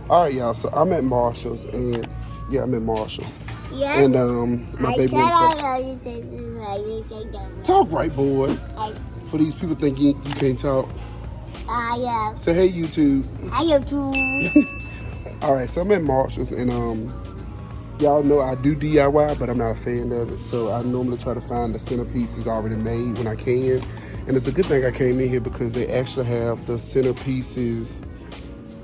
All right, y'all. So I'm at Marshall's, and yeah, I'm at Marshall's. Yes. And my baby wants to talk right, boy. For these people think you can't talk. Yeah. Say hey, YouTube. Hi, YouTube. All right, so I'm at Marshall's, and y'all know I do DIY, but I'm not a fan of it. So I normally try to find the centerpieces already made when I can. And it's a good thing I came in here because they actually have the centerpieces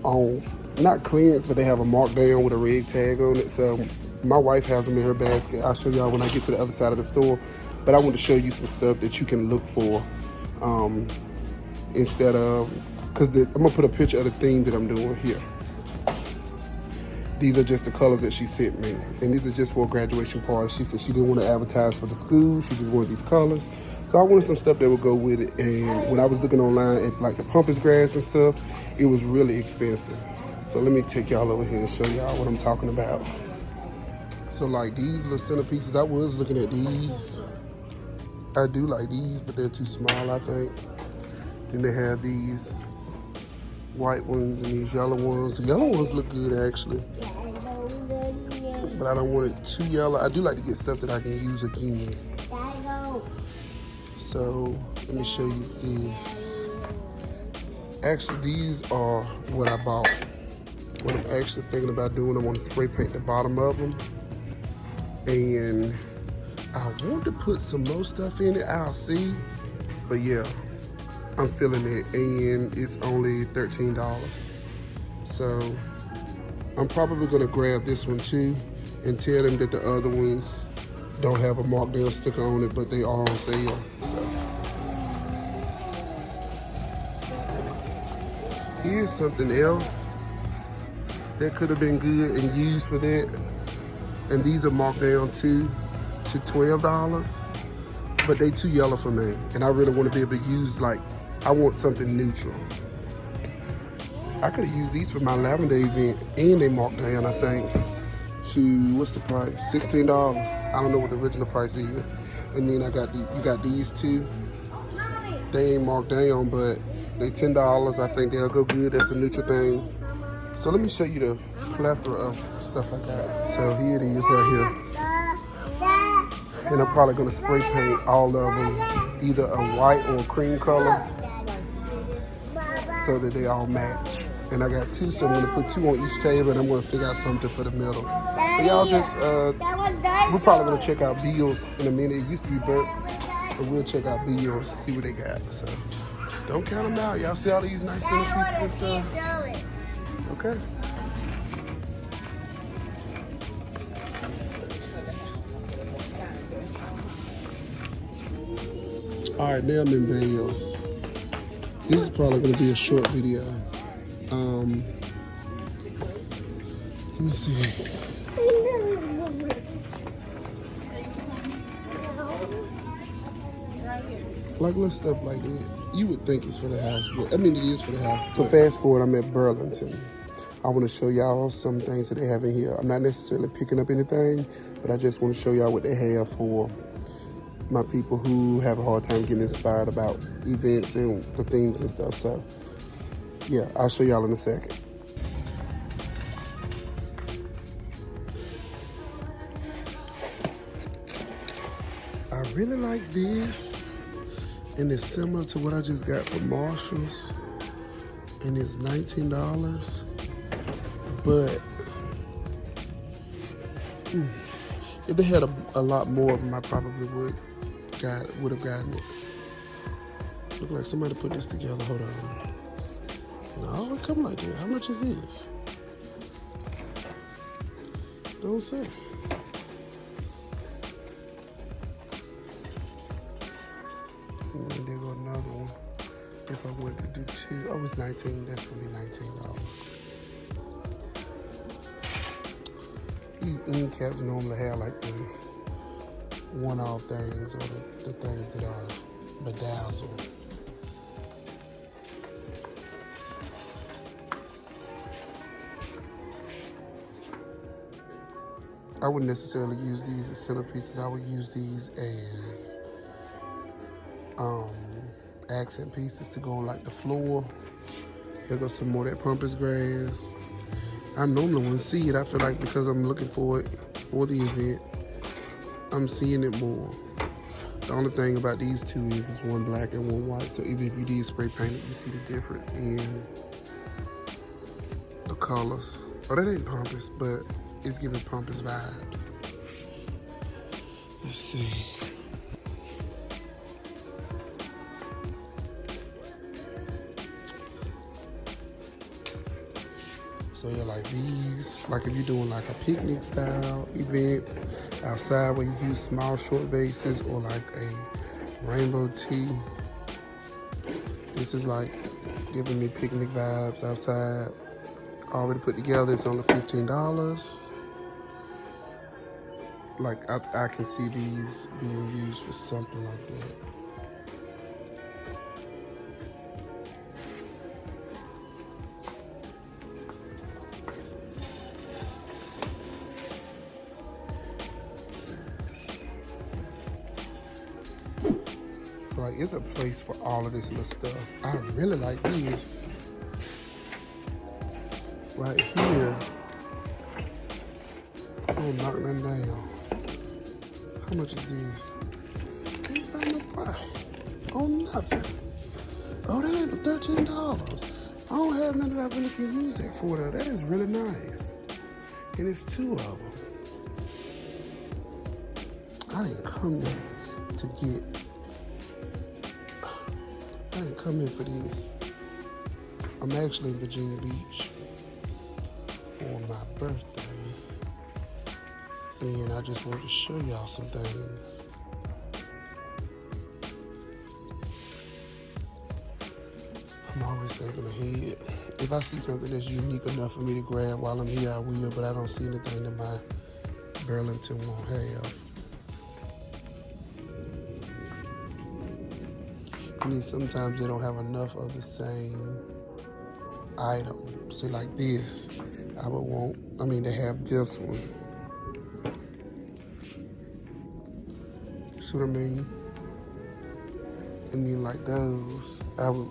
on, not clearance, but they have a markdown with a red tag on it. So my wife has them in her basket. I'll show y'all when I get to the other side of the store. But I want to show you some stuff that you can look for instead of, because I'm going to put a picture of the theme that I'm doing here. These are just the colors that she sent me. And these are just for a graduation party. She said she didn't want to advertise for the school. She just wanted these colors. So I wanted some stuff that would go with it. And when I was looking online at like the pampas grass and stuff, it was really expensive. So let me take y'all over here and show y'all what I'm talking about. So like these little centerpieces, I was looking at these. I do like these, but they're too small, I think. Then they have these white ones and these yellow ones. The yellow ones look good actually, but I don't want it too yellow. I do like to get stuff that I can use again. So let me show you this. Actually, these are what I bought. What I'm actually thinking about doing, I want to spray paint the bottom of them. And I want to put some more stuff in it, I'll see. But yeah, I'm feeling it, and it's only $13. So I'm probably gonna grab this one too and tell them that the other ones don't have a markdown sticker on it, but they are on sale. So here's something else that could have been good and used for that. And these are marked down too to $12, but they too yellow for me. And I really want to be able to use, like, I want something neutral. I could have used these for my lavender event, and they marked down, I think, to, what's the price? $16. I don't know what the original price is. And then you got these two. They ain't marked down, but they $10. I think they'll go good. That's a neutral thing. So let me show you the plethora of stuff I got. So here it is right here. And I'm probably gonna spray paint all of them, either a white or a cream color, so that they all match. And I got two, so I'm gonna put two on each table, and I'm gonna figure out something for the middle. So y'all just, we're probably gonna check out Bill's in a minute. It used to be Burke's, but we'll check out Bill's, see what they got. So don't count them out. Y'all see all these nice centerpieces and stuff? Okay. All right, now I'm in Bales. This is probably gonna be a short video. Let me see. Like little stuff like that. You would think it's for the house, but I mean it is for the house. So fast forward, I'm at Burlington. I want to show y'all some things that they have in here. I'm not necessarily picking up anything, but I just want to show y'all what they have for my people who have a hard time getting inspired about events and the themes and stuff. So yeah, I'll show y'all in a second. I really like this, and it's similar to what I just got from Marshall's, and it's $19. But if they had a lot more of them, I probably would have gotten it. Look like somebody put this together. Hold on. No, it come like that. How much is this? Don't say. And then there go another one. If I wanted to do two, oh, it's 19. That's gonna be $19. These end caps normally have like the one-off things, or the things that are bedazzled. I wouldn't necessarily use these as centerpieces. I would use these as accent pieces to go on like the floor. Here goes some more of that pampas grass. I normally wouldn't see it. I feel like because I'm looking for it for the event, I'm seeing it more. The only thing about these two is it's one black and one white. So even if you did spray paint it, you see the difference in the colors. Oh, that ain't pompous, but it's giving pompous vibes. Let's see. So yeah, like these, like if you're doing like a picnic style event outside where you use small short vases or like a rainbow tea. This is like giving me picnic vibes outside. Already put together, it's only $15. Like I can see these being used for something like that. So like it's a place for all of this little stuff. I really like this. Right here. Oh, knock that down. How much is this? Can't find no price. Oh, nothing. Oh, that ain't but $13. I don't have none that I really can use that for though. That is really nice. And it's two of them. I didn't come there to get, I didn't come in for this. I'm actually in Virginia Beach for my birthday. And I just wanted to show y'all some things. I'm always thinking ahead. If I see something that's unique enough for me to grab while I'm here, I will, but I don't see anything that my Burlington won't have. I mean, sometimes they don't have enough of the same item. See, like this, I would want, I mean, they have this one. See what I mean? And then like those, I would,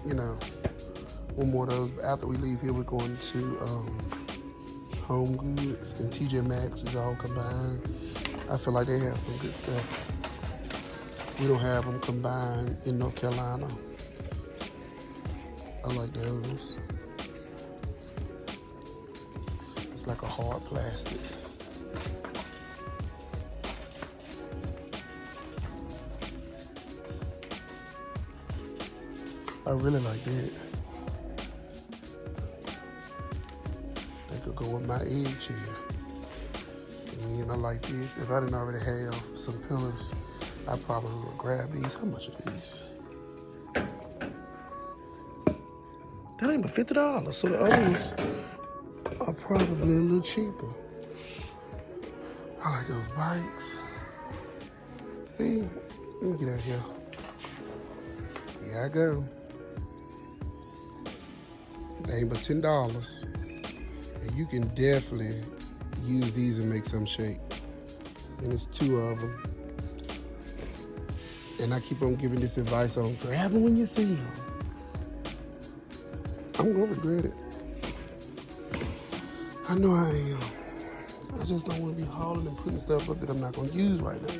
you know, one more of those. But after we leave here, we're going to Home Goods and TJ Maxx is all combined. I feel like they have some good stuff. We don't have them combined in North Carolina. I like those. It's like a hard plastic. I really like that. They could go with my egg chair. And then I like this. If I didn't already have some pillars, I probably would grab these. How much are these? That ain't but $50. So the others are probably a little cheaper. I like those bikes. See? Let me get out here. Here I go. They ain't but $10. And you can definitely use these and make some shape. And it's two of them. And I keep on giving this advice on grab them when you see them. I'm gonna regret it. I know I am. I just don't want to be hauling and putting stuff up that I'm not gonna use right now.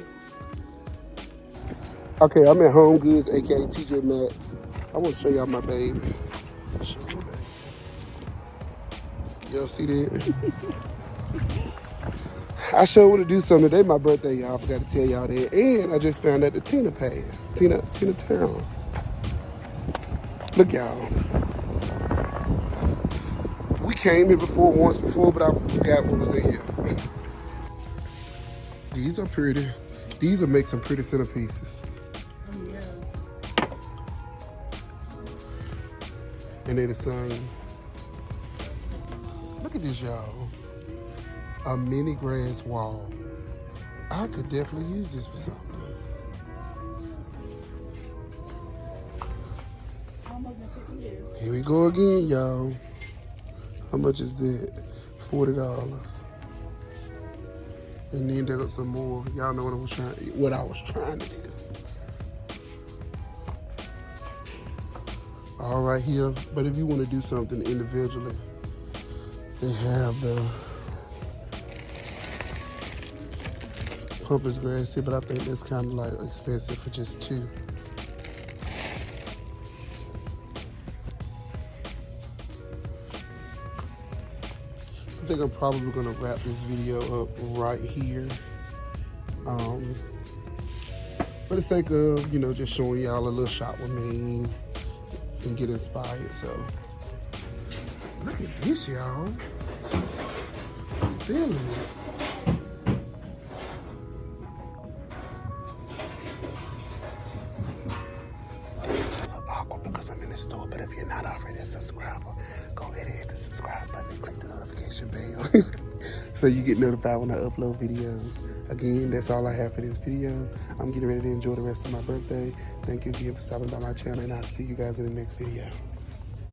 Okay, I'm at Home Goods, aka TJ Maxx. I want to show y'all my baby. Show my baby. Y'all see that? I sure want to do something today. My birthday, y'all. I forgot to tell y'all that. And I just found out the Tina passed. Tina Town. Look, y'all. We came here once before, but I forgot what was in here. These are pretty. These will make some pretty centerpieces. Oh, yeah. And they're the same. Look at this, y'all. A mini grass wall. I could definitely use this for something. Here we go again, y'all. How much is that? $40. And then there was some more. Y'all know what I was trying to do. All right here. But if you want to do something individually, They have the pampas grass here, but I think that's kind of like expensive for just 2. I think I'm probably gonna wrap this video up right here. For the sake of, you know, just showing y'all a little shop with me and get inspired. So look at this, y'all. I'm feeling it. This is a little awkward because I'm in the store, but if you're not already a subscriber, go ahead and hit the subscribe button and click the notification bell so you get notified when I upload videos. Again, that's all I have for this video. I'm getting ready to enjoy the rest of my birthday. Thank you again for stopping by my channel, and I'll see you guys in the next video.